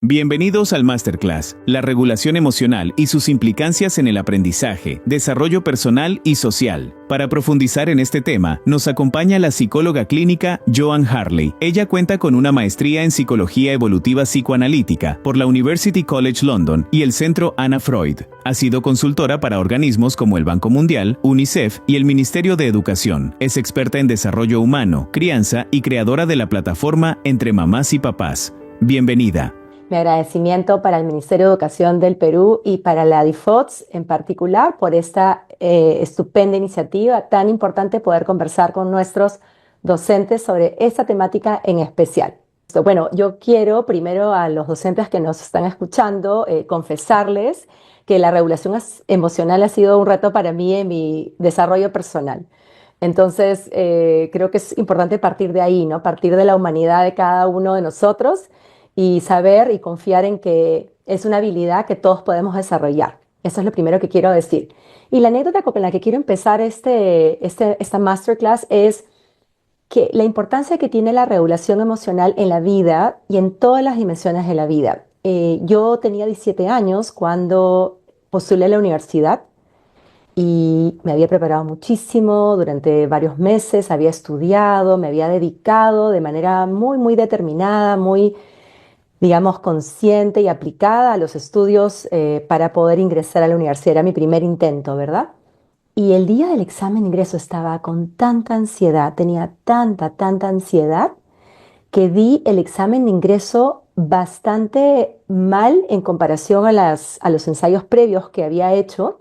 Bienvenidos al Masterclass, la regulación emocional y sus implicancias en el aprendizaje, desarrollo personal y social. Para profundizar en este tema, nos acompaña la psicóloga clínica Joan Harley. Ella cuenta con una maestría en Psicología Evolutiva Psicoanalítica por la University College London y el Centro Anna Freud. Ha sido consultora para organismos como el Banco Mundial, UNICEF y el Ministerio de Educación. Es experta en desarrollo humano, crianza y creadora de la plataforma Entre Mamás y Papás. Bienvenida. Mi agradecimiento para el Ministerio de Educación del Perú y para la DIFOTS en particular por esta estupenda iniciativa, tan importante poder conversar con nuestros docentes sobre esta temática en especial. Bueno, yo quiero primero a los docentes que nos están escuchando confesarles que la regulación emocional ha sido un reto para mí en mi desarrollo personal. Entonces, creo que es importante partir de ahí, ¿no? Partir de la humanidad de cada uno de nosotros y saber y confiar en que es una habilidad que todos podemos desarrollar. Eso es lo primero que quiero decir. Y la anécdota con la que quiero empezar esta masterclass es que la importancia que tiene la regulación emocional en la vida y en todas las dimensiones de la vida. Yo tenía 17 años cuando postulé a la universidad y me había preparado muchísimo durante varios meses, había estudiado, me había dedicado de manera muy determinada, muy digamos, consciente y aplicada a los estudios para poder ingresar a la universidad. Era mi primer intento, ¿verdad? Y el día del examen de ingreso estaba con tanta ansiedad, tenía tanta ansiedad, que di el examen de ingreso bastante mal en comparación a los ensayos previos que había hecho.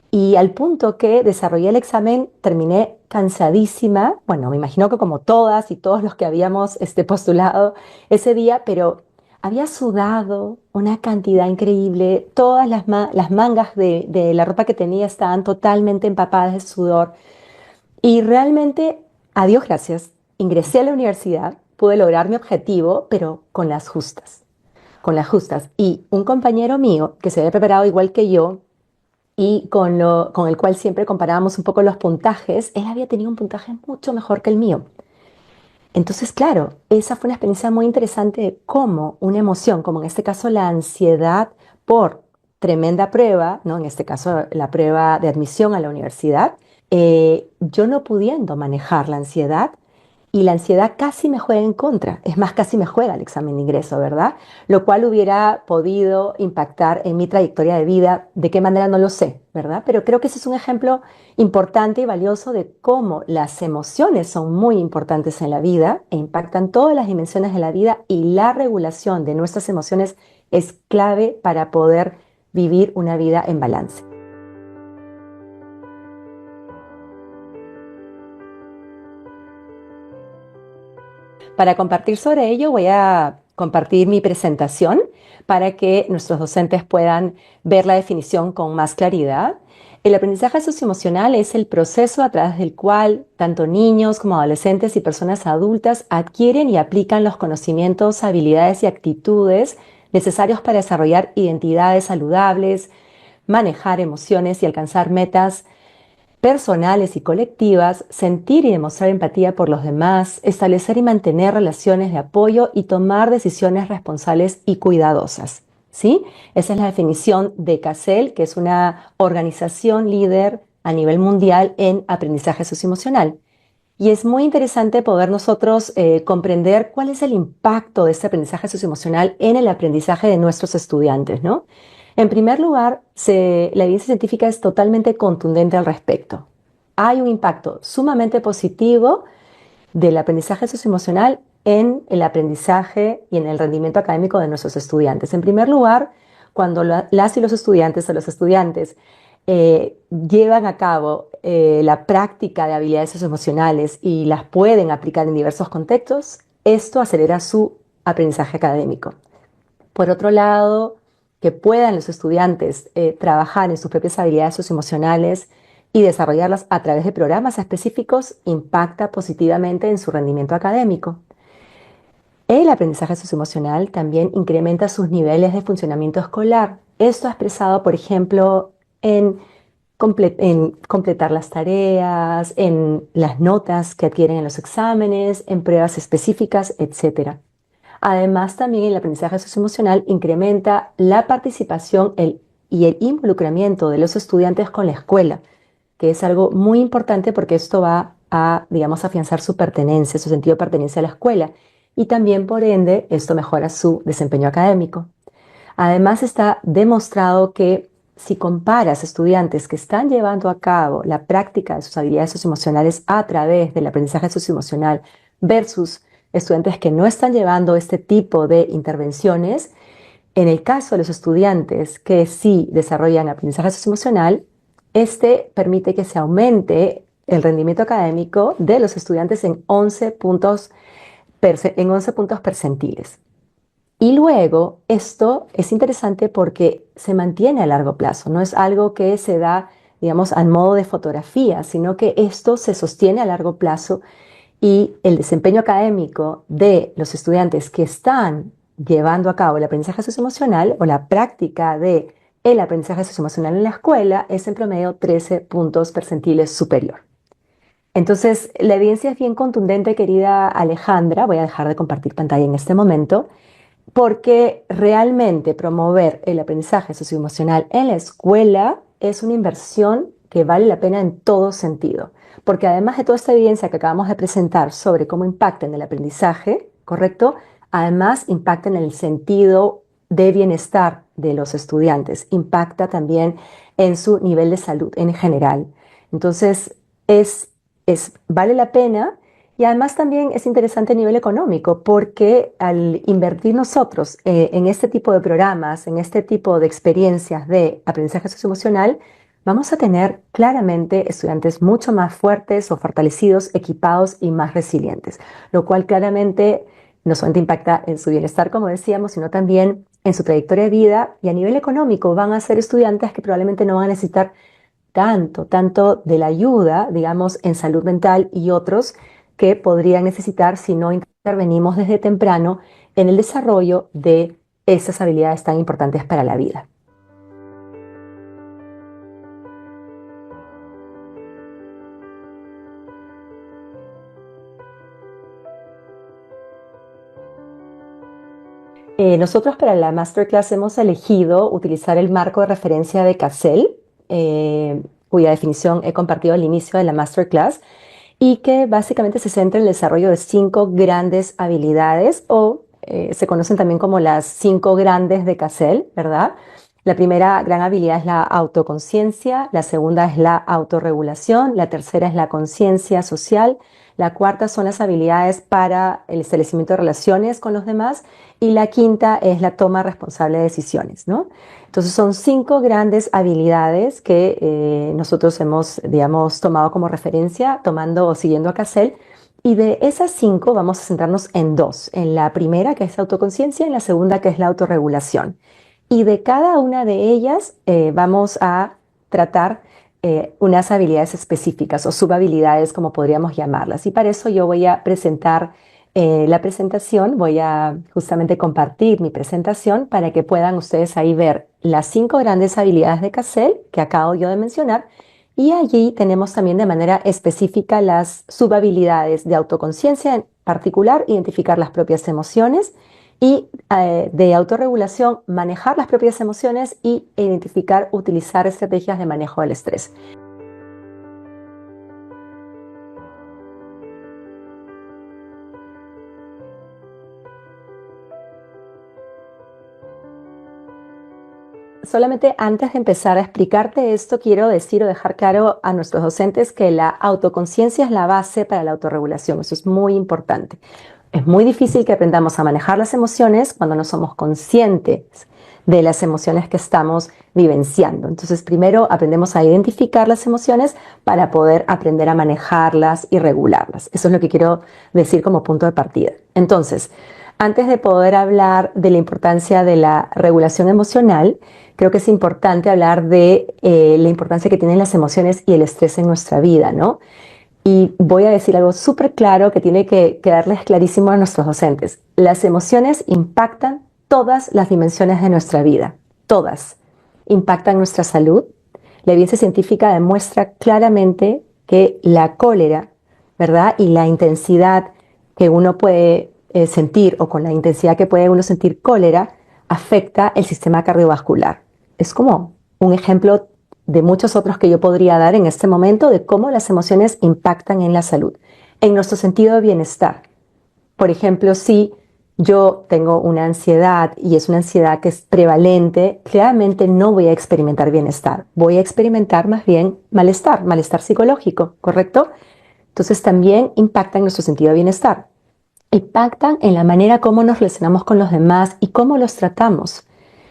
Y al punto que desarrollé el examen, terminé cansadísima. Bueno, me imagino que como todas y todos los que habíamos postulado ese día, pero había sudado una cantidad increíble. Todas las mangas de la ropa que tenía estaban totalmente empapadas de sudor. Y realmente, a Dios gracias, ingresé a la universidad, pude lograr mi objetivo, pero con las justas. Con las justas. Y un compañero mío, que se había preparado igual que yo, y con el cual siempre comparábamos un poco los puntajes, él había tenido un puntaje mucho mejor que el mío. Entonces, claro, esa fue una experiencia muy interesante de cómo una emoción, como en este caso la ansiedad por tremenda prueba, ¿no? En este caso la prueba de admisión a la universidad, yo no pudiendo manejar la ansiedad, y la ansiedad casi me juega en contra, es más, casi me juega el examen de ingreso, ¿verdad? Lo cual hubiera podido impactar en mi trayectoria de vida, de qué manera no lo sé, ¿verdad? Pero creo que ese es un ejemplo importante y valioso de cómo las emociones son muy importantes en la vida e impactan todas las dimensiones de la vida, y la regulación de nuestras emociones es clave para poder vivir una vida en balance. Para compartir sobre ello, voy a compartir mi presentación para que nuestros docentes puedan ver la definición con más claridad. El aprendizaje socioemocional es el proceso a través del cual tanto niños como adolescentes y personas adultas adquieren y aplican los conocimientos, habilidades y actitudes necesarios para desarrollar identidades saludables, manejar emociones y alcanzar metas personales y colectivas, sentir y demostrar empatía por los demás, establecer y mantener relaciones de apoyo y tomar decisiones responsables y cuidadosas. ¿Sí? Esa es la definición de CASEL, que es una organización líder a nivel mundial en aprendizaje socioemocional. Y es muy interesante poder nosotros comprender cuál es el impacto de este aprendizaje socioemocional en el aprendizaje de nuestros estudiantes, ¿no? En primer lugar, la evidencia científica es totalmente contundente al respecto. Hay un impacto sumamente positivo del aprendizaje socioemocional en el aprendizaje y en el rendimiento académico de nuestros estudiantes. En primer lugar, cuando las y los estudiantes llevan a cabo la práctica de habilidades socioemocionales y las pueden aplicar en diversos contextos, esto acelera su aprendizaje académico. Por otro lado, que puedan los estudiantes trabajar en sus propias habilidades socioemocionales y desarrollarlas a través de programas específicos impacta positivamente en su rendimiento académico. El aprendizaje socioemocional también incrementa sus niveles de funcionamiento escolar. Esto ha expresado, por ejemplo, en completar las tareas, en las notas que adquieren en los exámenes, en pruebas específicas, etc. Además, también el aprendizaje socioemocional incrementa la participación y el involucramiento de los estudiantes con la escuela, que es algo muy importante porque esto va a, digamos, afianzar su pertenencia, su sentido de pertenencia a la escuela. Y también, por ende, esto mejora su desempeño académico. Además, está demostrado que si comparas estudiantes que están llevando a cabo la práctica de sus habilidades socioemocionales a través del aprendizaje socioemocional versus estudiantes que no están llevando este tipo de intervenciones, en el caso de los estudiantes que sí desarrollan aprendizaje socioemocional, este permite que se aumente el rendimiento académico de los estudiantes en 11 puntos, en 11 puntos percentiles. Y luego, esto es interesante porque se mantiene a largo plazo, no es algo que se da, digamos, al modo de fotografía, sino que esto se sostiene a largo plazo y el desempeño académico de los estudiantes que están llevando a cabo el aprendizaje socioemocional o la práctica de el aprendizaje socioemocional en la escuela es en promedio 13 puntos percentiles superior. Entonces, la evidencia es bien contundente, querida Alejandra. Voy a dejar de compartir pantalla en este momento porque realmente promover el aprendizaje socioemocional en la escuela es una inversión que vale la pena en todo sentido. Porque además de toda esta evidencia que acabamos de presentar sobre cómo impacta en el aprendizaje, ¿correcto? Además impacta en el sentido de bienestar de los estudiantes, impacta también en su nivel de salud en general. Entonces, vale la pena. Y además también es interesante a nivel económico porque al invertir nosotros en este tipo de programas, en este tipo de experiencias de aprendizaje socioemocional, vamos a tener claramente estudiantes mucho más fuertes o fortalecidos, equipados y más resilientes, lo cual claramente no solamente impacta en su bienestar, como decíamos, sino también en su trayectoria de vida y a nivel económico van a ser estudiantes que probablemente no van a necesitar tanto de la ayuda, digamos, en salud mental y otros que podrían necesitar si no intervenimos desde temprano en el desarrollo de esas habilidades tan importantes para la vida. Nosotros para la Masterclass hemos elegido utilizar el marco de referencia de CASEL, cuya definición he compartido al inicio de la Masterclass, y que básicamente se centra en el desarrollo de 5 grandes habilidades o se conocen también como las 5 grandes de CASEL, ¿verdad? La primera gran habilidad es la autoconciencia, la segunda es la autorregulación, la tercera es la conciencia social, la cuarta son las habilidades para el establecimiento de relaciones con los demás y la quinta es la toma responsable de decisiones, ¿no? Entonces son 5 grandes habilidades que nosotros hemos, digamos, tomado como referencia, tomando o siguiendo a CASEL. Y de esas 5 vamos a centrarnos en 2. En la primera, que es la autoconciencia, y en la segunda, que es la autorregulación. Y de cada una de ellas vamos a tratar unas habilidades específicas o subhabilidades, como podríamos llamarlas. Y para eso yo voy a presentar la presentación, voy a justamente compartir mi presentación para que puedan ustedes ahí ver las 5 grandes habilidades de CASEL que acabo yo de mencionar. Y allí tenemos también de manera específica las subhabilidades de autoconciencia, en particular, identificar las propias emociones y de autorregulación, manejar las propias emociones y identificar, utilizar estrategias de manejo del estrés. Solamente antes de empezar a explicarte esto, quiero decir o dejar claro a nuestros docentes que la autoconciencia es la base para la autorregulación. Eso es muy importante. Es muy difícil que aprendamos a manejar las emociones cuando no somos conscientes de las emociones que estamos vivenciando. Entonces, primero aprendemos a identificar las emociones para poder aprender a manejarlas y regularlas. Eso es lo que quiero decir como punto de partida. Entonces, antes de poder hablar de la importancia de la regulación emocional, creo que es importante hablar de la importancia que tienen las emociones y el estrés en nuestra vida, ¿no? Y voy a decir algo súper claro que tiene que quedarles clarísimo a nuestros docentes. Las emociones impactan todas las dimensiones de nuestra vida, todas. Impactan nuestra salud. La evidencia científica demuestra claramente que la cólera, ¿verdad? Y la intensidad que uno puede sentir o con la intensidad que puede uno sentir cólera, afecta el sistema cardiovascular. Es como un ejemplo de muchos otros que yo podría dar en este momento de cómo las emociones impactan en la salud, en nuestro sentido de bienestar. Por ejemplo, si yo tengo una ansiedad y es una ansiedad que es prevalente, claramente no voy a experimentar bienestar, voy a experimentar más bien malestar, malestar psicológico, ¿correcto? Entonces también impactan nuestro sentido de bienestar, impactan en la manera como nos relacionamos con los demás y cómo los tratamos.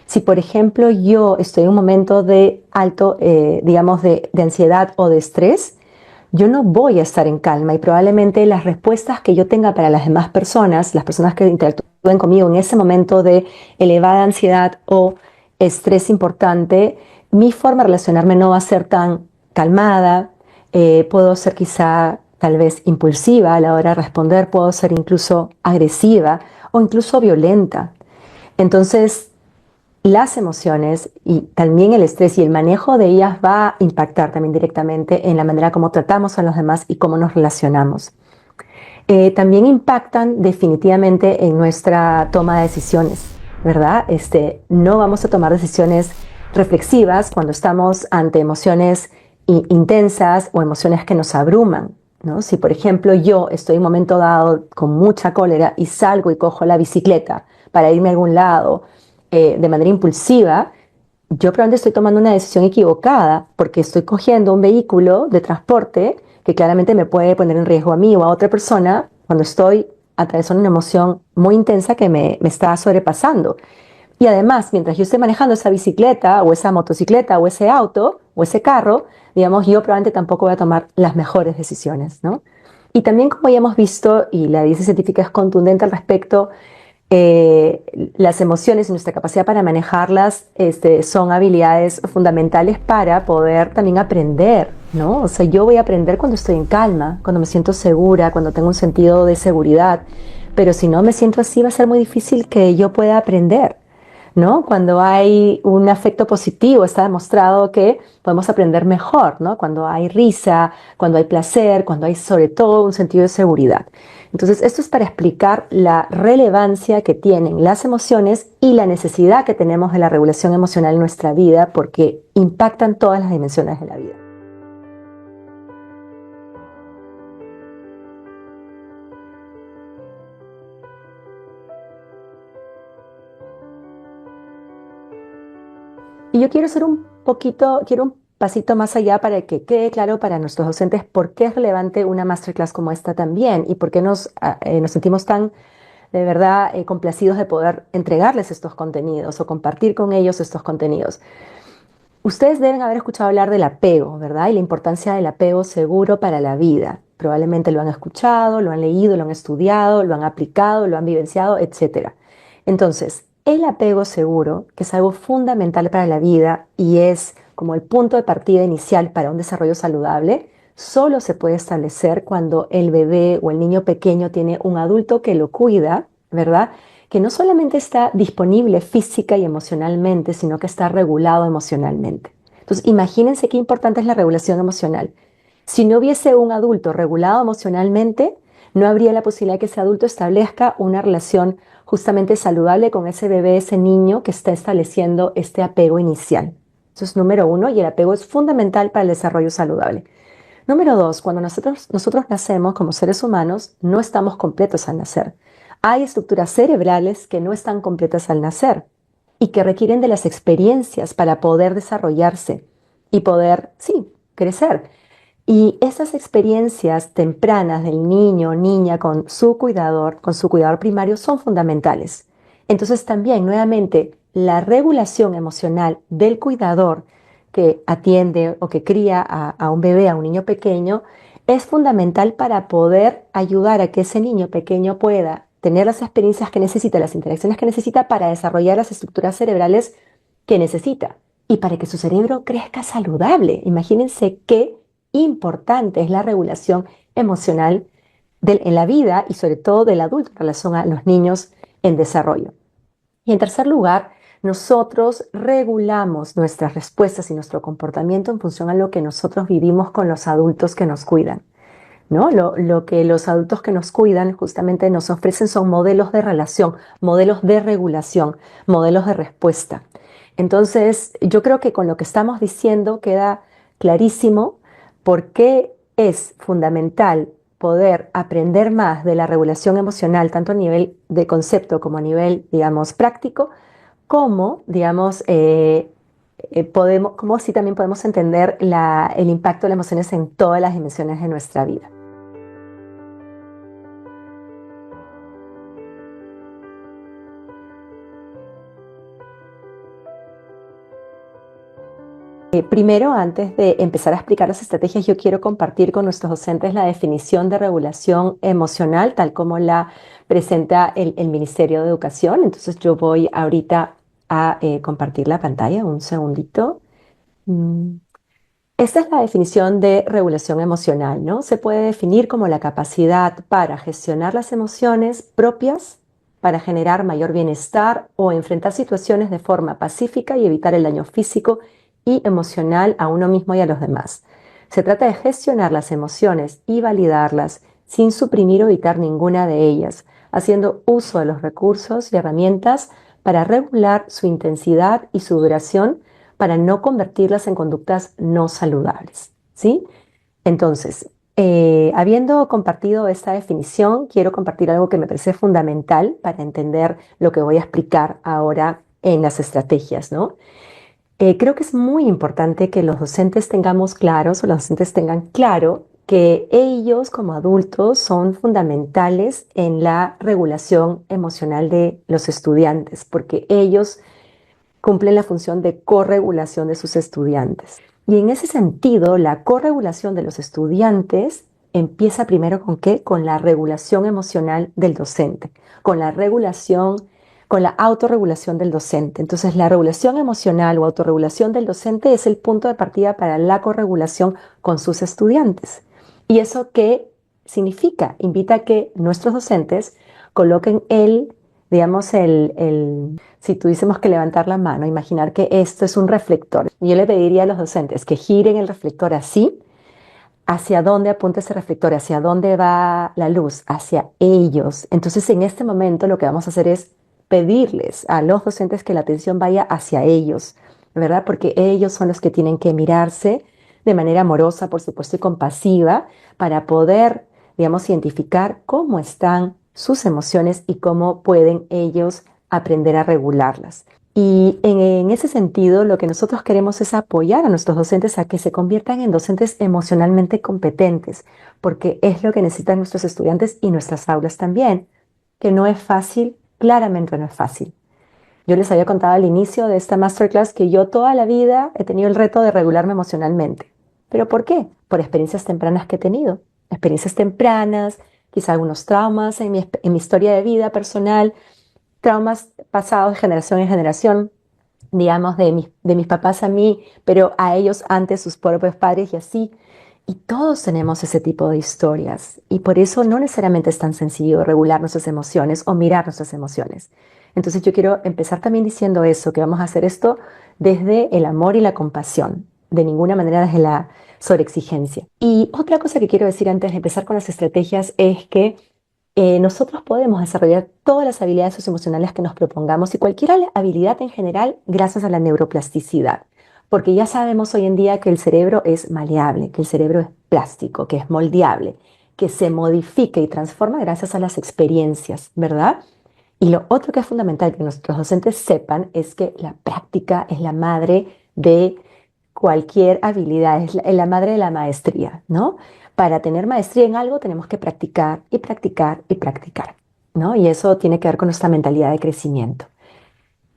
Si, por ejemplo, yo estoy en un momento de alto, digamos, de ansiedad o de estrés, yo no voy a estar en calma y probablemente las respuestas que yo tenga para las demás personas, las personas que interactúen conmigo en ese momento de elevada ansiedad o estrés importante, mi forma de relacionarme no va a ser tan calmada, puedo ser quizá tal vez impulsiva a la hora de responder, puedo ser incluso agresiva o incluso violenta. Entonces, las emociones y también el estrés y el manejo de ellas va a impactar también directamente en la manera como tratamos a los demás y cómo nos relacionamos. También impactan definitivamente en nuestra toma de decisiones, ¿verdad? No vamos a tomar decisiones reflexivas cuando estamos ante emociones intensas o emociones que nos abruman, ¿no? Si, por ejemplo, yo estoy en un momento dado con mucha cólera y salgo y cojo la bicicleta para irme a algún lado, de manera impulsiva, yo probablemente estoy tomando una decisión equivocada porque estoy cogiendo un vehículo de transporte que claramente me puede poner en riesgo a mí o a otra persona cuando estoy atravesando una emoción muy intensa que me está sobrepasando. Y además, mientras yo esté manejando esa bicicleta o esa motocicleta o ese auto o ese carro, digamos, yo probablemente tampoco voy a tomar las mejores decisiones, ¿no? Y también, como ya hemos visto, y la evidencia científica es contundente al respecto, las emociones y nuestra capacidad para manejarlas son habilidades fundamentales para poder también aprender, ¿no? O sea, yo voy a aprender cuando estoy en calma, cuando me siento segura, cuando tengo un sentido de seguridad, pero si no me siento así va a ser muy difícil que yo pueda aprender, ¿no? Cuando hay un afecto positivo, está demostrado que podemos aprender mejor, ¿no? Cuando hay risa, cuando hay placer, cuando hay sobre todo un sentido de seguridad. Entonces, esto es para explicar la relevancia que tienen las emociones y la necesidad que tenemos de la regulación emocional en nuestra vida porque impactan todas las dimensiones de la vida. Y yo quiero hacer quiero un pasito más allá para que quede claro para nuestros docentes por qué es relevante una masterclass como esta también y por qué nos sentimos tan de verdad complacidos de poder entregarles estos contenidos o compartir con ellos estos contenidos. Ustedes deben haber escuchado hablar del apego, ¿verdad? Y la importancia del apego seguro para la vida. Probablemente lo han escuchado, lo han leído, lo han estudiado, lo han aplicado, lo han vivenciado, etc. Entonces, el apego seguro, que es algo fundamental para la vida y es como el punto de partida inicial para un desarrollo saludable, solo se puede establecer cuando el bebé o el niño pequeño tiene un adulto que lo cuida, ¿verdad? Que no solamente está disponible física y emocionalmente, sino que está regulado emocionalmente. Entonces, imagínense qué importante es la regulación emocional. Si no hubiese un adulto regulado emocionalmente, no habría la posibilidad de que ese adulto establezca una relación justamente saludable con ese bebé, ese niño que está estableciendo este apego inicial. Eso es número uno y el apego es fundamental para el desarrollo saludable. Número dos, cuando nosotros nacemos como seres humanos, no estamos completos al nacer. Hay estructuras cerebrales que no están completas al nacer y que requieren de las experiencias para poder desarrollarse y poder, sí, crecer. Y esas experiencias tempranas del niño o niña con su cuidador primario, son fundamentales. Entonces también, nuevamente, la regulación emocional del cuidador que atiende o que cría a un bebé, a un niño pequeño, es fundamental para poder ayudar a que ese niño pequeño pueda tener las experiencias que necesita, las interacciones que necesita para desarrollar las estructuras cerebrales que necesita y para que su cerebro crezca saludable. Imagínense qué importante es la regulación emocional en la vida y sobre todo del adulto en relación a los niños en desarrollo. Y en tercer lugar, nosotros regulamos nuestras respuestas y nuestro comportamiento en función a lo que nosotros vivimos con los adultos que nos cuidan. ¿no? Lo que los adultos que nos cuidan justamente nos ofrecen son modelos de relación, modelos de regulación, modelos de respuesta. Entonces, yo creo que con lo que estamos diciendo queda clarísimo por qué es fundamental poder aprender más de la regulación emocional, tanto a nivel de concepto como a nivel, digamos, práctico, como, digamos, como sí también podemos entender el impacto de las emociones en todas las dimensiones de nuestra vida. Primero, antes de empezar a explicar las estrategias, yo quiero compartir con nuestros docentes la definición de regulación emocional, tal como la presenta el Ministerio de Educación. Entonces, yo voy ahorita a compartir la pantalla, un segundito. Mm. Esta es la definición de regulación emocional, ¿no? Se puede definir como la capacidad para gestionar las emociones propias, para generar mayor bienestar o enfrentar situaciones de forma pacífica y evitar el daño físico y emocional a uno mismo y a los demás. Se trata de gestionar las emociones y validarlas sin suprimir o evitar ninguna de ellas, haciendo uso de los recursos y herramientas para regular su intensidad y su duración para no convertirlas en conductas no saludables, ¿sí? Entonces, habiendo compartido esta definición, quiero compartir algo que me parece fundamental para entender lo que voy a explicar ahora en las estrategias, ¿no? Creo que es muy importante que los docentes tengamos claros o los docentes tengan claro que ellos como adultos son fundamentales en la regulación emocional de los estudiantes, porque ellos cumplen la función de corregulación de sus estudiantes. Y en ese sentido, la corregulación de los estudiantes empieza primero con ¿qué? Con la regulación emocional del docente, con la regulación, con la autorregulación del docente. Entonces, la regulación emocional o autorregulación del docente es el punto de partida para la corregulación con sus estudiantes. ¿Y eso qué significa? Invita a que nuestros docentes coloquen digamos, si tuviésemos que levantar la mano, imaginar que esto es un reflector. Yo le pediría a los docentes que giren el reflector así, hacia dónde apunta ese reflector, hacia dónde va la luz, hacia ellos. Entonces, en este momento lo que vamos a hacer es pedirles a los docentes que la atención vaya hacia ellos, ¿verdad? Porque ellos son los que tienen que mirarse de manera amorosa, por supuesto, y compasiva para poder, digamos, identificar cómo están sus emociones y cómo pueden ellos aprender a regularlas. Y en ese sentido, lo que nosotros queremos es apoyar a nuestros docentes a que se conviertan en docentes emocionalmente competentes, porque es lo que necesitan nuestros estudiantes y nuestras aulas también, que no es fácil, claramente no es fácil. Yo les había contado al inicio de esta masterclass que yo toda la vida he tenido el reto de regularme emocionalmente. ¿Pero por qué? Por experiencias tempranas que he tenido. Experiencias tempranas, quizá algunos traumas en mi historia de vida personal, traumas pasados de generación en generación, digamos, de mis papás a mí, pero a ellos antes sus propios padres y así. Y todos tenemos ese tipo de historias. Y por eso no necesariamente es tan sencillo regular nuestras emociones o mirar nuestras emociones. Entonces yo quiero empezar también diciendo eso, que vamos a hacer esto desde el amor y la compasión, de ninguna manera desde la sobreexigencia. Y otra cosa que quiero decir antes de empezar con las estrategias es que nosotros podemos desarrollar todas las habilidades socioemocionales que nos propongamos y cualquier habilidad en general gracias a la neuroplasticidad. Porque ya sabemos hoy en día que el cerebro es maleable, que el cerebro es plástico, que es moldeable, que se modifica y transforma gracias a las experiencias, ¿verdad? Y lo otro que es fundamental que nuestros docentes sepan es que la práctica es la madre de cualquier habilidad, es la madre de la maestría, ¿no? Para tener maestría en algo tenemos que practicar y practicar y practicar, ¿no? Y eso tiene que ver con nuestra mentalidad de crecimiento.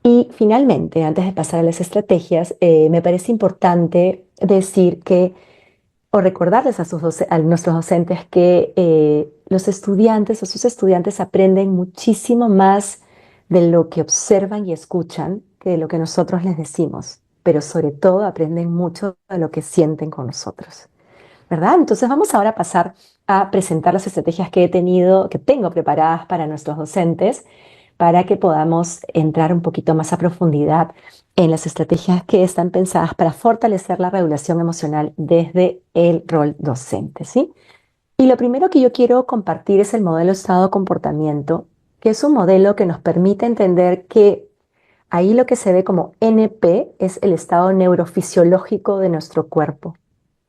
Y finalmente, antes de pasar a las estrategias, me parece importante decir que, o recordarles a nuestros docentes que los estudiantes o sus estudiantes aprenden muchísimo más de lo que observan y escuchan que de lo que nosotros les decimos, pero sobre todo aprenden mucho de lo que sienten con nosotros. ¿Verdad? Entonces vamos ahora a pasar a presentar las estrategias que que tengo preparadas para nuestros docentes, para que podamos entrar un poquito más a profundidad en las estrategias que están pensadas para fortalecer la regulación emocional desde el rol docente, ¿sí? Y lo primero que yo quiero compartir es el modelo estado-comportamiento, que es un modelo que nos permite entender que ahí lo que se ve como NP es el estado neurofisiológico de nuestro cuerpo,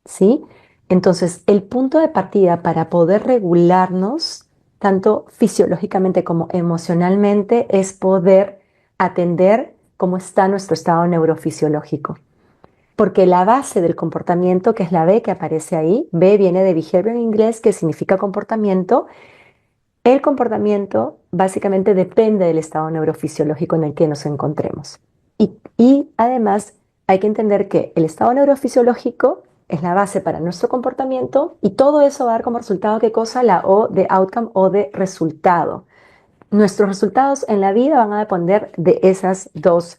¿sí? Entonces, el punto de partida para poder regularnos, tanto fisiológicamente como emocionalmente, es poder atender cómo está nuestro estado neurofisiológico. Porque la base del comportamiento, que es la B que aparece ahí, B viene de behavior en inglés, que significa comportamiento. El comportamiento básicamente depende del estado neurofisiológico en el que nos encontremos. Y además hay que entender que el estado neurofisiológico es la base para nuestro comportamiento y todo eso va a dar como resultado, ¿qué cosa? La O de outcome o de resultado. Nuestros resultados en la vida van a depender de esas dos,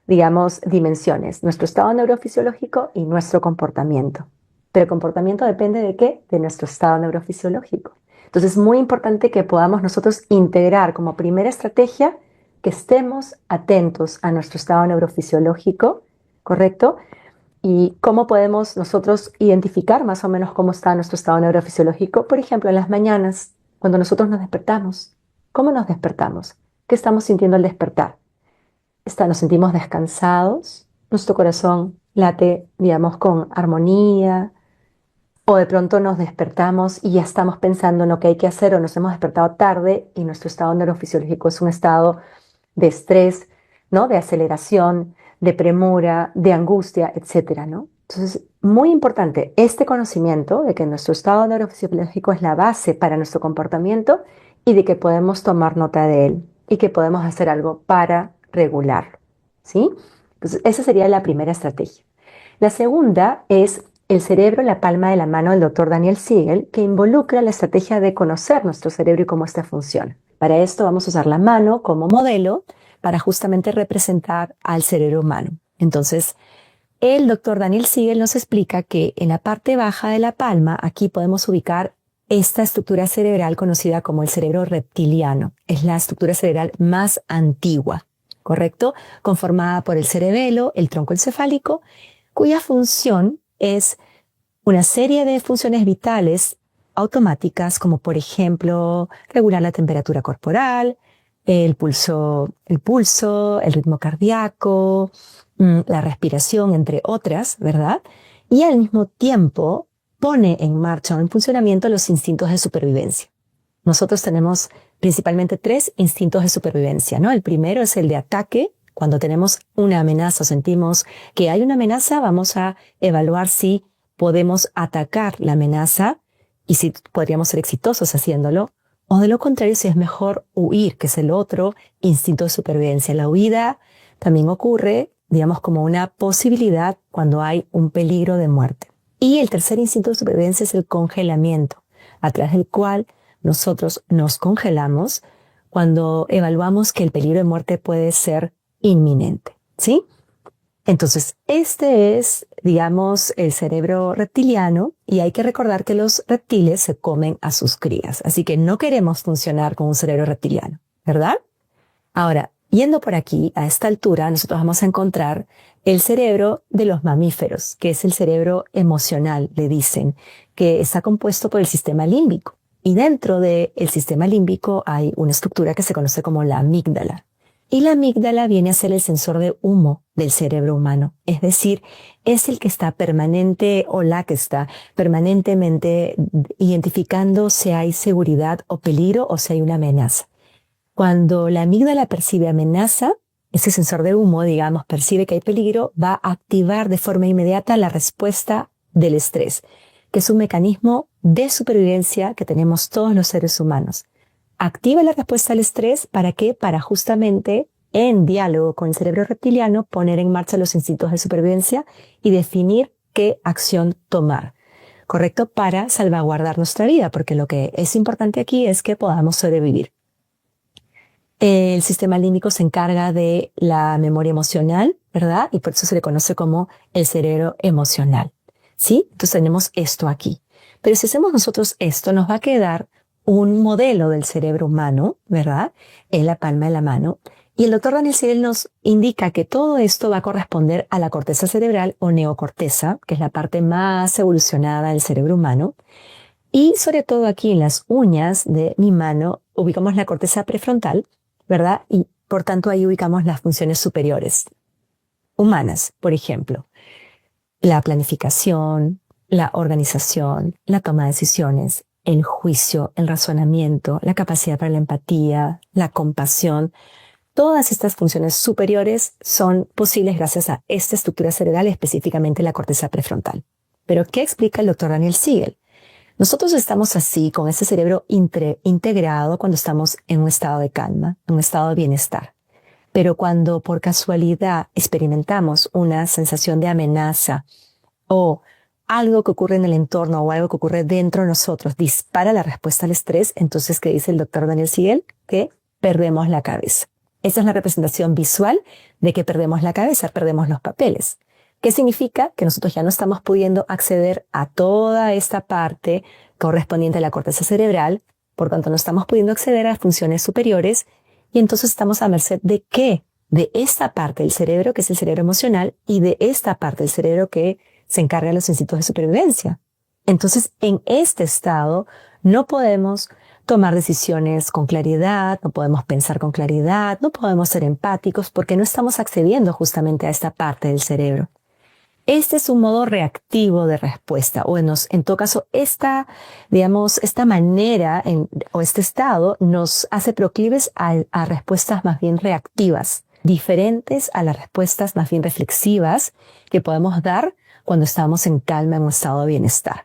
digamos, dimensiones, nuestro estado neurofisiológico y nuestro comportamiento. Pero el comportamiento depende de qué? De nuestro estado neurofisiológico. Entonces es muy importante que podamos nosotros integrar como primera estrategia que estemos atentos a nuestro estado neurofisiológico, ¿correcto? Y cómo podemos nosotros identificar más o menos cómo está nuestro estado neurofisiológico. Por ejemplo, en las mañanas, cuando nosotros nos despertamos. ¿Cómo nos despertamos? ¿Qué estamos sintiendo al despertar? Nos sentimos descansados, nuestro corazón late, digamos, con armonía, o de pronto nos despertamos y ya estamos pensando en lo que hay que hacer, o nos hemos despertado tarde y nuestro estado neurofisiológico es un estado de estrés, ¿no? De aceleración, de premura, de angustia, etcétera, ¿no? Entonces, muy importante este conocimiento de que nuestro estado neurofisiológico es la base para nuestro comportamiento y de que podemos tomar nota de él y que podemos hacer algo para regularlo, ¿sí? Entonces, esa sería la primera estrategia. La segunda es el cerebro en la palma de la mano del doctor Daniel Siegel, que involucra la estrategia de conocer nuestro cerebro y cómo ésta funciona. Para esto vamos a usar la mano como modelo para justamente representar al cerebro humano. Entonces, el doctor Daniel Siegel nos explica que en la parte baja de la palma, aquí podemos ubicar esta estructura cerebral conocida como el cerebro reptiliano. Es la estructura cerebral más antigua, ¿correcto? Conformada por el cerebelo, el tronco encefálico, cuya función es una serie de funciones vitales automáticas, como por ejemplo regular la temperatura corporal, el pulso, el ritmo cardíaco, la respiración, entre otras, ¿verdad? Y al mismo tiempo pone en marcha o en funcionamiento los instintos de supervivencia. Nosotros tenemos principalmente 3 instintos de supervivencia, ¿no? El primero es el de ataque. Cuando tenemos una amenaza o sentimos que hay una amenaza, vamos a evaluar si podemos atacar la amenaza y si podríamos ser exitosos haciéndolo. O de lo contrario, si es mejor huir, que es el otro instinto de supervivencia. La huida también ocurre, digamos, como una posibilidad cuando hay un peligro de muerte. Y el tercer instinto de supervivencia es el congelamiento, a través del cual nosotros nos congelamos cuando evaluamos que el peligro de muerte puede ser inminente, ¿sí? Entonces, este es, digamos, el cerebro reptiliano y hay que recordar que los reptiles se comen a sus crías, así que no queremos funcionar con un cerebro reptiliano, ¿verdad? Ahora, yendo por aquí, a esta altura, nosotros vamos a encontrar el cerebro de los mamíferos, que es el cerebro emocional, le dicen, que está compuesto por el sistema límbico. Y dentro del sistema límbico hay una estructura que se conoce como la amígdala. Y la amígdala viene a ser el sensor de humo del cerebro humano. Es decir, es el que está permanente o la que está permanentemente identificando si hay seguridad o peligro o si hay una amenaza. Cuando la amígdala percibe amenaza, ese sensor de humo, digamos, percibe que hay peligro, va a activar de forma inmediata la respuesta del estrés, que es un mecanismo de supervivencia que tenemos todos los seres humanos. Activa la respuesta al estrés, ¿para qué? Para justamente, en diálogo con el cerebro reptiliano, poner en marcha los instintos de supervivencia y definir qué acción tomar, ¿correcto? Para salvaguardar nuestra vida, porque lo que es importante aquí es que podamos sobrevivir. El sistema límbico se encarga de la memoria emocional, ¿verdad? Y por eso se le conoce como el cerebro emocional, ¿sí? Entonces tenemos esto aquí. Pero si hacemos nosotros esto, nos va a quedar un modelo del cerebro humano, ¿verdad? En la palma de la mano. Y el doctor Daniel Siegel nos indica que todo esto va a corresponder a la corteza cerebral o neocorteza, que es la parte más evolucionada del cerebro humano. Y sobre todo aquí en las uñas de mi mano ubicamos la corteza prefrontal, ¿verdad? Y por tanto ahí ubicamos las funciones superiores humanas, por ejemplo, la planificación, la organización, la toma de decisiones, el juicio, el razonamiento, la capacidad para la empatía, la compasión. Todas estas funciones superiores son posibles gracias a esta estructura cerebral, específicamente la corteza prefrontal. Pero, ¿qué explica el doctor Daniel Siegel? Nosotros estamos así, con este cerebro integrado cuando estamos en un estado de calma, en un estado de bienestar. Pero cuando por casualidad experimentamos una sensación de amenaza o algo que ocurre en el entorno o algo que ocurre dentro de nosotros dispara la respuesta al estrés, entonces, ¿qué dice el doctor Daniel Siegel? Que perdemos la cabeza. Esa es la representación visual de que perdemos la cabeza, perdemos los papeles. ¿Qué significa? Que nosotros ya no estamos pudiendo acceder a toda esta parte correspondiente a la corteza cerebral, por tanto no estamos pudiendo acceder a las funciones superiores y entonces estamos a merced ¿de qué? De esta parte del cerebro, que es el cerebro emocional, y de esta parte del cerebro que se encarga de los instintos de supervivencia. Entonces, en este estado no podemos tomar decisiones con claridad, no podemos pensar con claridad, no podemos ser empáticos porque no estamos accediendo justamente a esta parte del cerebro. Este es un modo reactivo de respuesta, o en todo caso, esta manera o este estado nos hace proclives a respuestas más bien reactivas, diferentes a las respuestas más bien reflexivas que podemos dar cuando estamos en calma, en un estado de bienestar.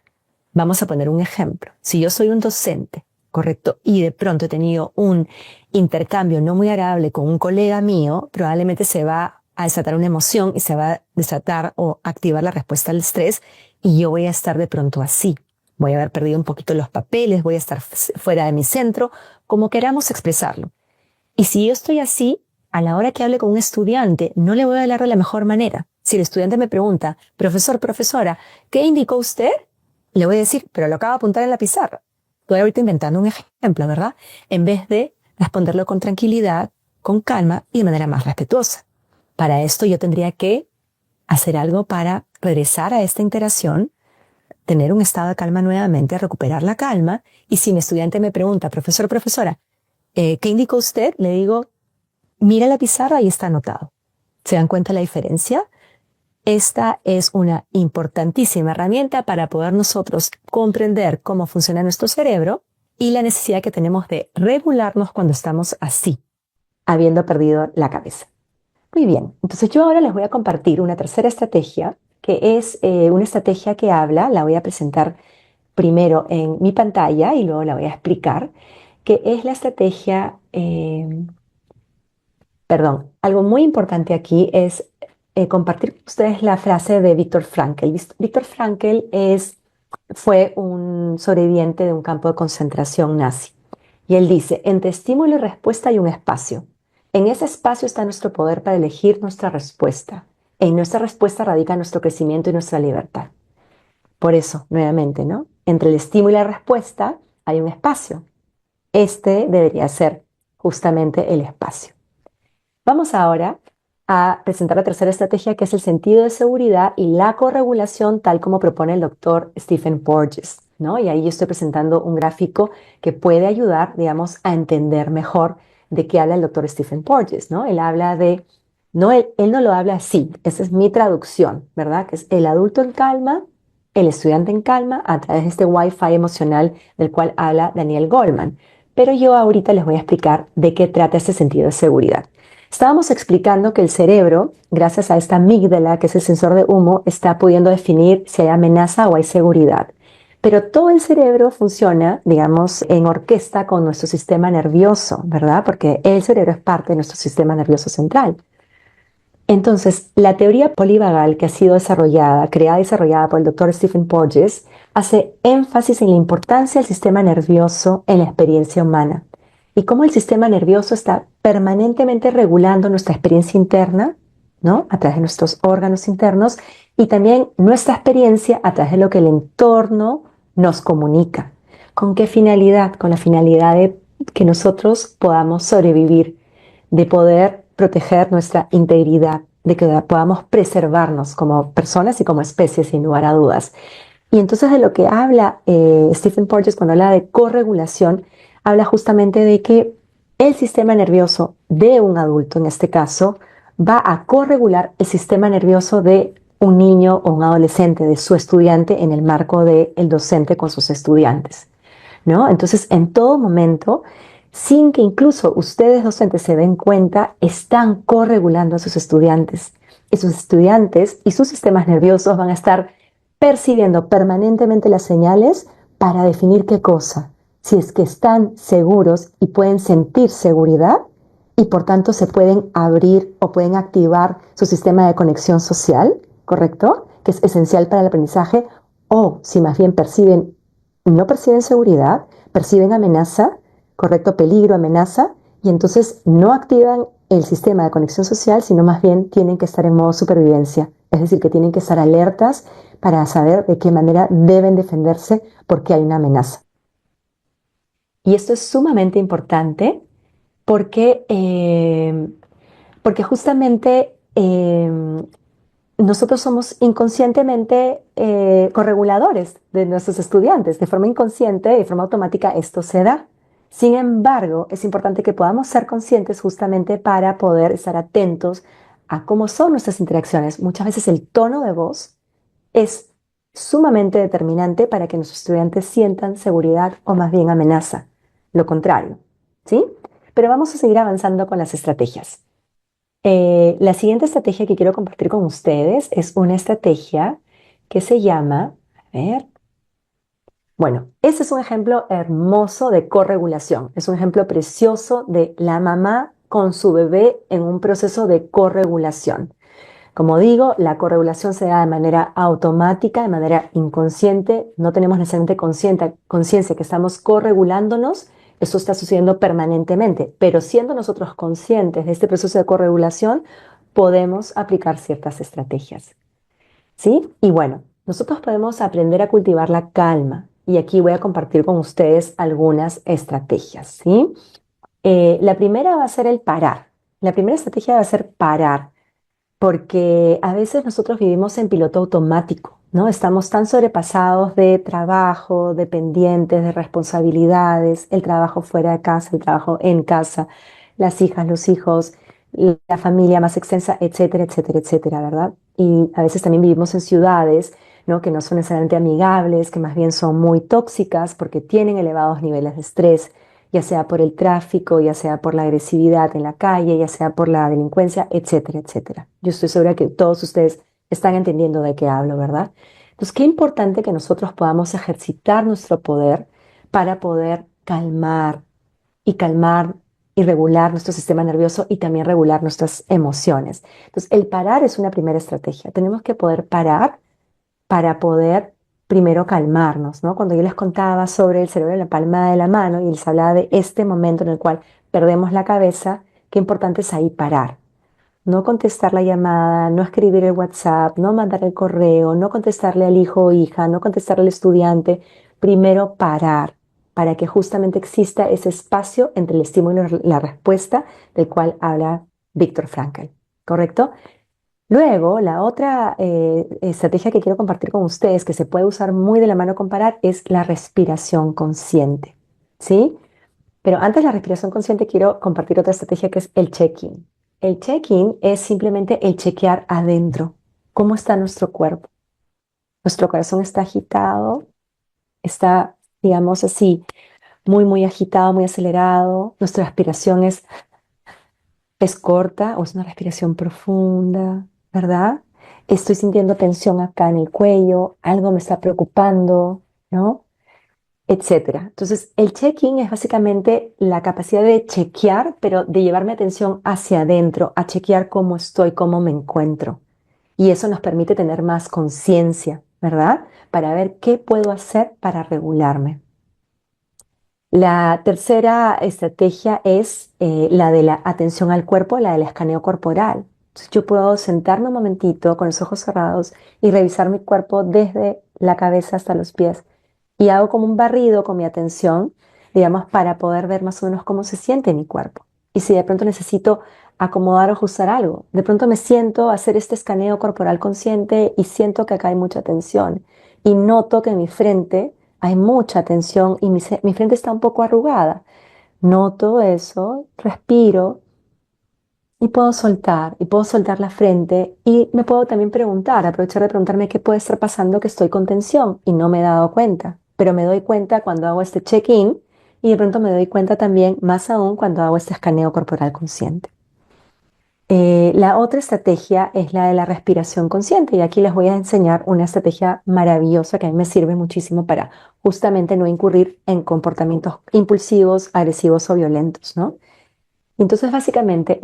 Vamos a poner un ejemplo. Si yo soy un docente, ¿correcto? Y de pronto he tenido un intercambio no muy agradable con un colega mío, probablemente se va a desatar una emoción y se va a desatar o activar la respuesta al estrés y yo voy a estar de pronto así. Voy a haber perdido un poquito los papeles, voy a estar fuera de mi centro, como queramos expresarlo. Y si yo estoy así, a la hora que hable con un estudiante, no le voy a hablar de la mejor manera. Si el estudiante me pregunta, profesor, profesora, ¿qué indicó usted? Le voy a decir, pero lo acabo de apuntar en la pizarra. Estoy ahorita inventando un ejemplo, ¿verdad? En vez de responderlo con tranquilidad, con calma y de manera más respetuosa. Para esto yo tendría que hacer algo para regresar a esta interacción, tener un estado de calma nuevamente, recuperar la calma. Y si mi estudiante me pregunta, profesor, profesora, ¿qué indicó usted? Le digo, mira la pizarra y está anotado. ¿Se dan cuenta la diferencia? Esta es una importantísima herramienta para poder nosotros comprender cómo funciona nuestro cerebro y la necesidad que tenemos de regularnos cuando estamos así, habiendo perdido la cabeza. Muy bien, entonces yo ahora les voy a compartir una tercera estrategia, que es una estrategia que la voy a presentar primero en mi pantalla y luego la voy a explicar, que es la estrategia, algo muy importante aquí es compartir con ustedes la frase de Viktor Frankl. Viktor Frankl fue un sobreviviente de un campo de concentración nazi. Y él dice, entre estímulo y respuesta hay un espacio. En ese espacio está nuestro poder para elegir nuestra respuesta. En nuestra respuesta radica nuestro crecimiento y nuestra libertad. Por eso, nuevamente, ¿no? Entre el estímulo y la respuesta hay un espacio. Este debería ser justamente el espacio. Vamos ahora a presentar la tercera estrategia, que es el sentido de seguridad y la corregulación, tal como propone el doctor Stephen Porges, ¿no? Y ahí yo estoy presentando un gráfico que puede ayudar, digamos, a entender mejor de qué habla el doctor Stephen Porges, ¿no? Él habla de, él no lo habla así, esa es mi traducción, ¿verdad? Que es el adulto en calma, el estudiante en calma, a través de este Wi-Fi emocional del cual habla Daniel Goleman. Pero yo ahorita les voy a explicar de qué trata este sentido de seguridad. Estábamos explicando que el cerebro, gracias a esta amígdala, que es el sensor de humo, está pudiendo definir si hay amenaza o hay seguridad. Pero todo el cerebro funciona, digamos, en orquesta con nuestro sistema nervioso, ¿verdad? Porque el cerebro es parte de nuestro sistema nervioso central. Entonces, la teoría polivagal que ha sido creada y desarrollada por el doctor Stephen Porges, hace énfasis en la importancia del sistema nervioso en la experiencia humana y cómo el sistema nervioso está permanentemente regulando nuestra experiencia interna, ¿no? A través de nuestros órganos internos y también nuestra experiencia a través de lo que el entorno nos comunica. ¿Con qué finalidad? Con la finalidad de que nosotros podamos sobrevivir, de poder proteger nuestra integridad, de que podamos preservarnos como personas y como especie, sin lugar a dudas. Y entonces de lo que habla Stephen Porges cuando habla de corregulación, habla justamente de que el sistema nervioso de un adulto, en este caso, va a corregular el sistema nervioso de un niño o un adolescente, de su estudiante, en el marco del docente con sus estudiantes, ¿no? Entonces, en todo momento, sin que incluso ustedes docentes se den cuenta, están corregulando a sus estudiantes. Y sus estudiantes y sus sistemas nerviosos van a estar percibiendo permanentemente las señales para definir qué cosa. Si es que están seguros y pueden sentir seguridad y por tanto se pueden abrir o pueden activar su sistema de conexión social, ¿correcto? Que es esencial para el aprendizaje, o si más bien no perciben seguridad, perciben amenaza, correcto, peligro, amenaza, y entonces no activan el sistema de conexión social, sino más bien tienen que estar en modo supervivencia, es decir, que tienen que estar alertas para saber de qué manera deben defenderse porque hay una amenaza. Y esto es sumamente importante porque, porque justamente nosotros somos inconscientemente correguladores de nuestros estudiantes. De forma inconsciente, de forma automática, esto se da. Sin embargo, es importante que podamos ser conscientes justamente para poder estar atentos a cómo son nuestras interacciones. Muchas veces el tono de voz es sumamente determinante para que nuestros estudiantes sientan seguridad o más bien amenaza. Lo contrario, ¿sí? Pero vamos a seguir avanzando con las estrategias. La siguiente estrategia que quiero compartir con ustedes es una estrategia que se llama, a ver, bueno, ese es un ejemplo hermoso de corregulación. Es un ejemplo precioso de la mamá con su bebé en un proceso de corregulación. Como digo, la corregulación se da de manera automática, de manera inconsciente. No tenemos necesariamente conciencia que estamos corregulándonos. Eso está sucediendo permanentemente. Pero siendo nosotros conscientes de este proceso de corregulación, podemos aplicar ciertas estrategias. ¿Sí? Y bueno, nosotros podemos aprender a cultivar la calma. Y aquí voy a compartir con ustedes algunas estrategias. ¿Sí? La primera va a ser el parar. La primera estrategia va a ser parar, porque a veces nosotros vivimos en piloto automático, ¿no? Estamos tan sobrepasados de trabajo, de pendientes, de responsabilidades, el trabajo fuera de casa, el trabajo en casa, las hijas, los hijos, la familia más extensa, etcétera, etcétera, etcétera, ¿verdad? Y a veces también vivimos en ciudades, ¿no? Que no son necesariamente amigables, que más bien son muy tóxicas porque tienen elevados niveles de estrés, ya sea por el tráfico, ya sea por la agresividad en la calle, ya sea por la delincuencia, etcétera, etcétera. Yo estoy segura que todos ustedes están entendiendo de qué hablo, ¿verdad? Entonces, qué importante que nosotros podamos ejercitar nuestro poder para poder calmar y regular nuestro sistema nervioso y también regular nuestras emociones. Entonces, el parar es una primera estrategia. Tenemos que poder parar para poder primero calmarnos, ¿no? Cuando yo les contaba sobre el cerebro en la palma de la mano y les hablaba de este momento en el cual perdemos la cabeza, qué importante es ahí parar. No contestar la llamada, no escribir el WhatsApp, no mandar el correo, no contestarle al hijo o hija, no contestarle al estudiante. Primero parar para que justamente exista ese espacio entre el estímulo y la respuesta del cual habla Viktor Frankl, ¿correcto? Luego, la otra estrategia que quiero compartir con ustedes, que se puede usar muy de la mano con parar, es la respiración consciente, ¿sí? Pero antes de la respiración consciente, quiero compartir otra estrategia que es el check-in. El check-in es simplemente el chequear adentro. ¿Cómo está nuestro cuerpo? Nuestro corazón está agitado, está, digamos así, muy, muy agitado, muy acelerado. Nuestra respiración es corta o es una respiración profunda, ¿verdad? Estoy sintiendo tensión acá en el cuello, algo me está preocupando, ¿no? Etcétera. Entonces, el check-in es básicamente la capacidad de chequear, pero de llevar mi atención hacia adentro, a chequear cómo estoy, cómo me encuentro. Y eso nos permite tener más conciencia, ¿verdad? Para ver qué puedo hacer para regularme. La tercera estrategia es la de la atención al cuerpo, la del escaneo corporal. Entonces, yo puedo sentarme un momentito con los ojos cerrados y revisar mi cuerpo desde la cabeza hasta los pies. Y hago como un barrido con mi atención, digamos, para poder ver más o menos cómo se siente mi cuerpo. Y si de pronto necesito acomodar o ajustar algo, de pronto me siento a hacer este escaneo corporal consciente y siento que acá hay mucha tensión. y noto que en mi frente hay mucha tensión y mi frente está un poco arrugada. Noto eso, respiro y puedo soltar la frente y me puedo también preguntar, aprovechar de preguntarme qué puede estar pasando que estoy con tensión y no me he dado cuenta, pero me doy cuenta cuando hago este check-in y de pronto me doy cuenta también, más aún, cuando hago este escaneo corporal consciente. La otra estrategia es la de la respiración consciente y aquí les voy a enseñar una estrategia maravillosa que a mí me sirve muchísimo para justamente no incurrir en comportamientos impulsivos, agresivos o violentos, ¿no? Entonces básicamente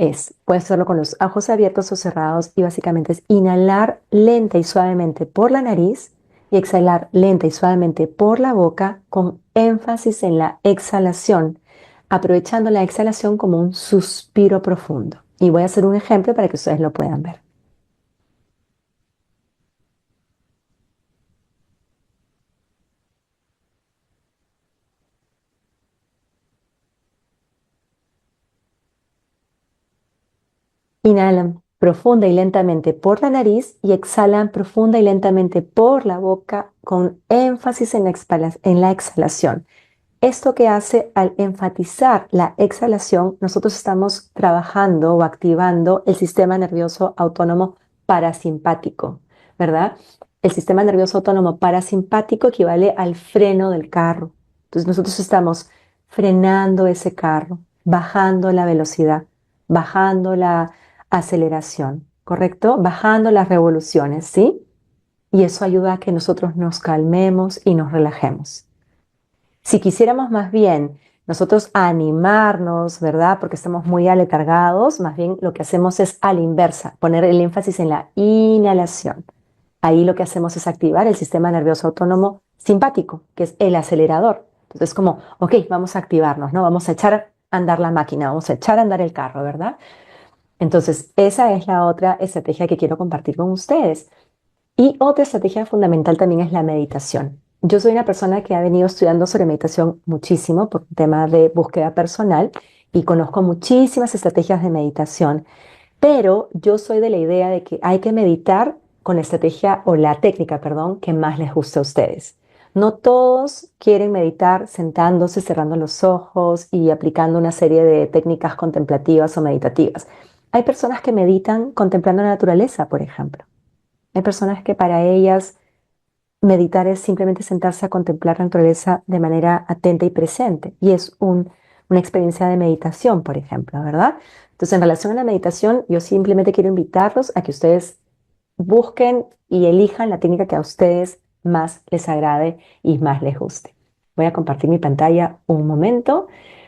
puedes hacerlo con los ojos abiertos o cerrados y básicamente es inhalar lenta y suavemente por la nariz y exhalar lenta y suavemente por la boca con énfasis en la exhalación, aprovechando la exhalación como un suspiro profundo. Y voy a hacer un ejemplo para que ustedes lo puedan ver. Inhalan profunda y lentamente por la nariz y exhalan profunda y lentamente por la boca con énfasis en en la exhalación. Esto que hace al enfatizar la exhalación, nosotros estamos trabajando o activando el sistema nervioso autónomo parasimpático, ¿verdad? El sistema nervioso autónomo parasimpático equivale al freno del carro. Entonces nosotros estamos frenando ese carro, bajando la velocidad, bajando la aceleración, ¿correcto? Bajando las revoluciones, ¿sí? Y eso ayuda a que nosotros nos calmemos y nos relajemos. Si quisiéramos más bien nosotros animarnos, ¿verdad? Porque estamos muy aletargados, más bien lo que hacemos es a la inversa, poner el énfasis en la inhalación. Ahí lo que hacemos es activar el sistema nervioso autónomo simpático, que es el acelerador. Entonces, como, ok, vamos a activarnos, ¿no? Vamos a echar a andar la máquina, vamos a echar a andar el carro, ¿verdad? Entonces, esa es la otra estrategia que quiero compartir con ustedes. Y otra estrategia fundamental también es la meditación. Yo soy una persona que ha venido estudiando sobre meditación muchísimo por un tema de búsqueda personal y conozco muchísimas estrategias de meditación, pero yo soy de la idea de que hay que meditar con la estrategia o la técnica, perdón, que más les guste a ustedes. No todos quieren meditar sentándose, cerrando los ojos y aplicando una serie de técnicas contemplativas o meditativas. Hay personas que meditan contemplando la naturaleza, por ejemplo. Hay personas que para ellas meditar es simplemente sentarse a contemplar la naturaleza de manera atenta y presente. Y es una experiencia de meditación, por ejemplo, ¿verdad? Entonces, en relación a la meditación, yo simplemente quiero invitarlos a que ustedes busquen y elijan la técnica que a ustedes más les agrade y más les guste. Voy a compartir mi pantalla un momento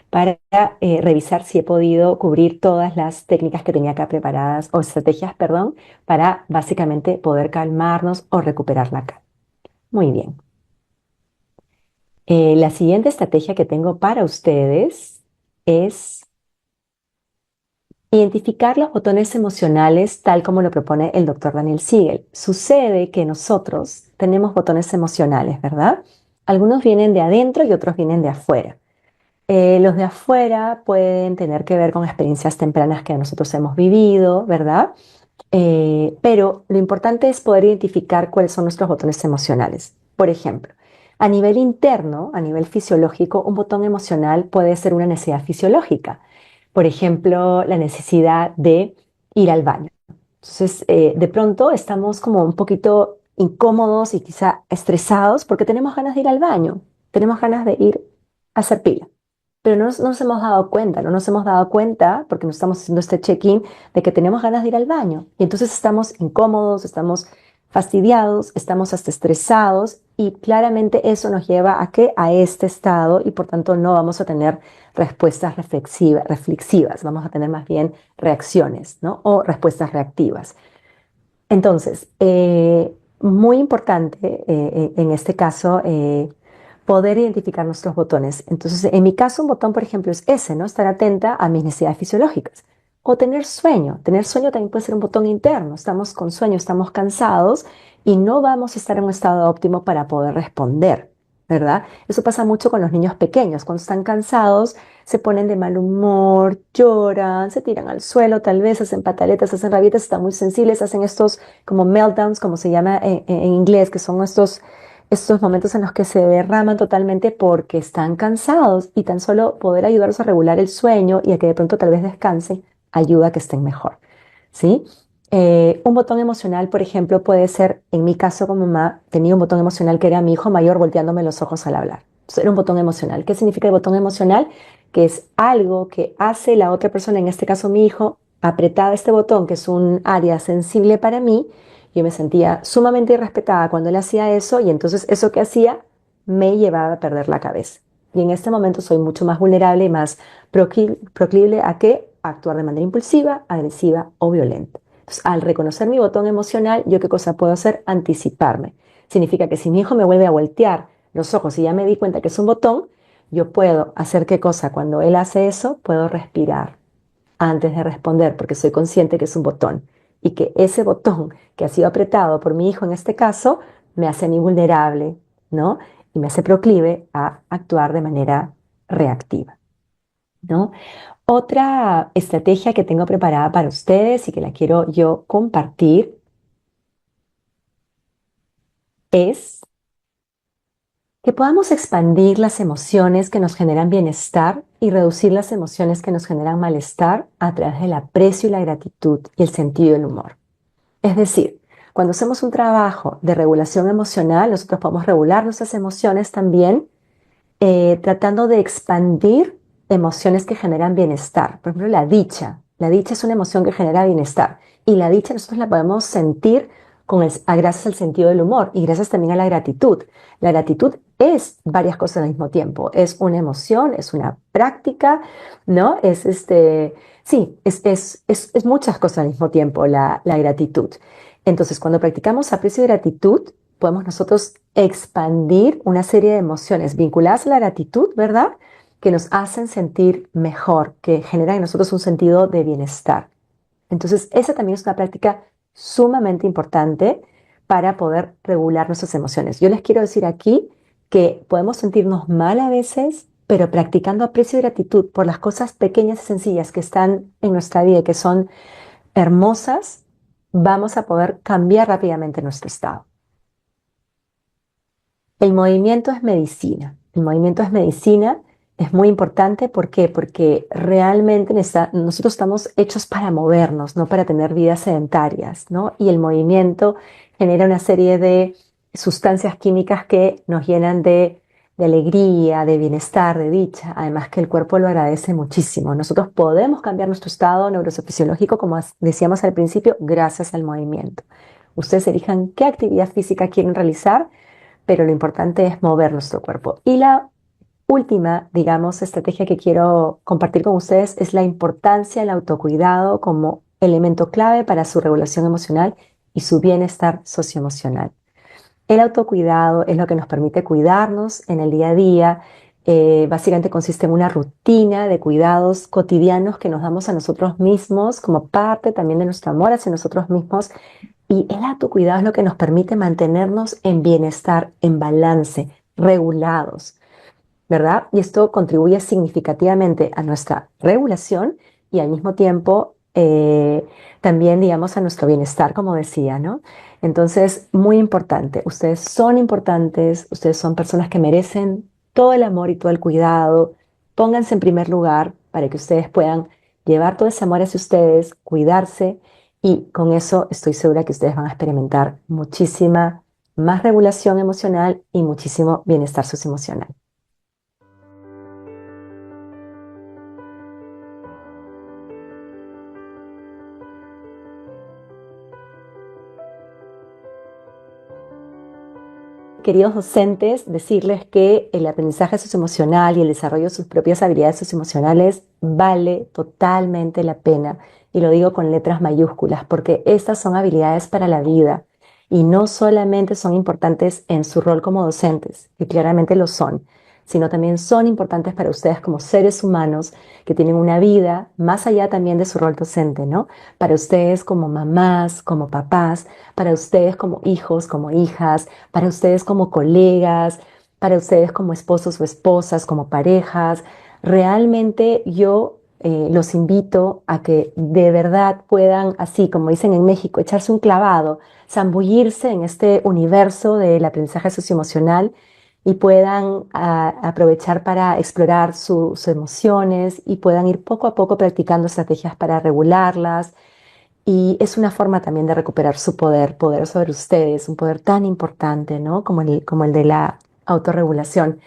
para revisar si he podido cubrir todas las técnicas que tenía acá preparadas, o estrategias, perdón, para básicamente poder calmarnos o recuperar la calma. Muy bien. La siguiente estrategia que tengo para ustedes es identificar los botones emocionales tal como lo propone el doctor Daniel Siegel. Sucede que nosotros tenemos botones emocionales, ¿verdad? Algunos vienen de adentro y otros vienen de afuera. Los de afuera pueden tener que ver con experiencias tempranas que nosotros hemos vivido, ¿verdad? Pero lo importante es poder identificar cuáles son nuestros botones emocionales. Por ejemplo, a nivel interno, a nivel fisiológico, un botón emocional puede ser una necesidad fisiológica. Por ejemplo, la necesidad de ir al baño. Entonces, de pronto estamos como un poquito incómodos y quizá estresados porque tenemos ganas de ir al baño, tenemos ganas de ir a hacer pila. Pero no nos hemos dado cuenta, no nos hemos dado cuenta porque no estamos haciendo este check-in de que tenemos ganas de ir al baño. Y entonces estamos incómodos, estamos fastidiados, estamos hasta estresados y claramente eso nos lleva a qué? A este estado y por tanto no vamos a tener respuestas reflexivas, vamos a tener más bien reacciones, ¿no? O respuestas reactivas. Entonces, muy importante en este caso poder identificar nuestros botones. Entonces, en mi caso, un botón, por ejemplo, es ese, ¿no? Estar atenta a mis necesidades fisiológicas. O tener sueño. Tener sueño también puede ser un botón interno. Estamos con sueño, estamos cansados y no vamos a estar en un estado óptimo para poder responder, ¿verdad? Eso pasa mucho con los niños pequeños. Cuando están cansados, se ponen de mal humor, lloran, se tiran al suelo, tal vez hacen pataletas, hacen rabietas, están muy sensibles, hacen estos como meltdowns, como se llama en inglés, que son estos estos momentos en los que se derraman totalmente porque están cansados y tan solo poder ayudarlos a regular el sueño y a que de pronto tal vez descansen ayuda a que estén mejor, ¿sí? Un botón emocional, por ejemplo, puede ser, en mi caso como mamá, tenía un botón emocional que era mi hijo mayor volteándome los ojos al hablar. Entonces, era un botón emocional. ¿Qué significa el botón emocional? Que es algo que hace la otra persona, en este caso mi hijo, apretaba este botón, que es un área sensible para mí. Yo me sentía sumamente irrespetada cuando él hacía eso y entonces eso que hacía me llevaba a perder la cabeza. Y en este momento soy mucho más vulnerable y más proclive a que actuar de manera impulsiva, agresiva o violenta. Entonces, al reconocer mi botón emocional, ¿yo qué cosa puedo hacer? Anticiparme. Significa que si mi hijo me vuelve a voltear los ojos y ya me di cuenta que es un botón, yo puedo hacer qué cosa. Cuando él hace eso, puedo respirar antes de responder porque soy consciente que es un botón y que ese botón que ha sido apretado por mi hijo en este caso me hace a mí vulnerable, ¿no? Y me hace proclive a actuar de manera reactiva, ¿no? Otra estrategia que tengo preparada para ustedes y que la quiero yo compartir es que podamos expandir las emociones que nos generan bienestar y reducir las emociones que nos generan malestar a través del aprecio y la gratitud y el sentido del humor. Es decir, cuando hacemos un trabajo de regulación emocional, nosotros podemos regular nuestras emociones también tratando de expandir emociones que generan bienestar. Por ejemplo, la dicha. La dicha es una emoción que genera bienestar. Y la dicha nosotros la podemos sentir gracias al sentido del humor y gracias también a la gratitud. La gratitud es varias cosas al mismo tiempo. Es una emoción, es una práctica, ¿no? Sí, es muchas cosas al mismo tiempo la gratitud. Entonces, cuando practicamos aprecio y gratitud, podemos nosotros expandir una serie de emociones vinculadas a la gratitud, ¿verdad? Que nos hacen sentir mejor, que generan en nosotros un sentido de bienestar. Entonces, esa también es una práctica sumamente importante para poder regular nuestras emociones. Yo les quiero decir aquí que podemos sentirnos mal a veces, pero practicando aprecio y gratitud por las cosas pequeñas y sencillas que están en nuestra vida y que son hermosas, vamos a poder cambiar rápidamente nuestro estado. El movimiento es medicina. El movimiento es medicina, es muy importante. ¿Por qué? Porque realmente nosotros estamos hechos para movernos, no para tener vidas sedentarias, ¿no? Y el movimiento genera una serie de sustancias químicas que nos llenan de alegría, de bienestar, de dicha. Además que el cuerpo lo agradece muchísimo. Nosotros podemos cambiar nuestro estado neurofisiológico, como decíamos al principio, gracias al movimiento. Ustedes elijan qué actividad física quieren realizar, pero lo importante es mover nuestro cuerpo. Y la última, digamos, estrategia que quiero compartir con ustedes es la importancia del autocuidado como elemento clave para su regulación emocional y su bienestar socioemocional. El autocuidado es lo que nos permite cuidarnos en el día a día. Básicamente consiste en una rutina de cuidados cotidianos que nos damos a nosotros mismos como parte también de nuestro amor hacia nosotros mismos. Y el autocuidado es lo que nos permite mantenernos en bienestar, en balance, regulados, ¿verdad? Y esto contribuye significativamente a nuestra regulación y al mismo tiempo también, digamos, a nuestro bienestar, como decía, ¿no? Entonces, muy importante. Ustedes son personas que merecen todo el amor y todo el cuidado. Pónganse en primer lugar para que ustedes puedan llevar todo ese amor hacia ustedes, cuidarse y con eso estoy segura que ustedes van a experimentar muchísima más regulación emocional y muchísimo bienestar socioemocional. Queridos docentes, decirles que el aprendizaje socioemocional y el desarrollo de sus propias habilidades socioemocionales vale totalmente la pena. Y lo digo con letras mayúsculas, porque estas son habilidades para la vida y no solamente son importantes en su rol como docentes, que claramente lo son, sino también son importantes para ustedes como seres humanos que tienen una vida más allá también de su rol docente, ¿no? Para ustedes como mamás, como papás, para ustedes como hijos, como hijas, para ustedes como colegas, para ustedes como esposos o esposas, como parejas. Realmente yo los invito a que de verdad puedan, así como dicen en México, echarse un clavado, zambullirse en este universo del aprendizaje socioemocional y puedan aprovechar para explorar sus emociones y puedan ir poco a poco practicando estrategias para regularlas. Y es una forma también de recuperar su poder, poder sobre ustedes, un poder tan importante, ¿no? Como el de la autorregulación.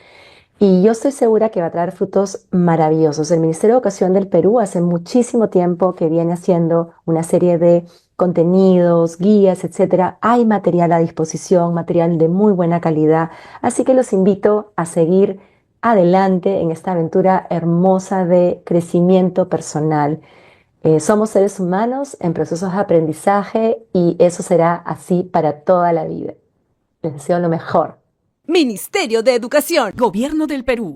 Y yo estoy segura que va a traer frutos maravillosos. El Ministerio de Educación del Perú hace muchísimo tiempo que viene haciendo una serie de contenidos, guías, etcétera. Hay material a disposición, material de muy buena calidad. Así que los invito a seguir adelante en esta aventura hermosa de crecimiento personal. Somos seres humanos en procesos de aprendizaje y eso será así para toda la vida. Les deseo lo mejor. Ministerio de Educación, Gobierno del Perú.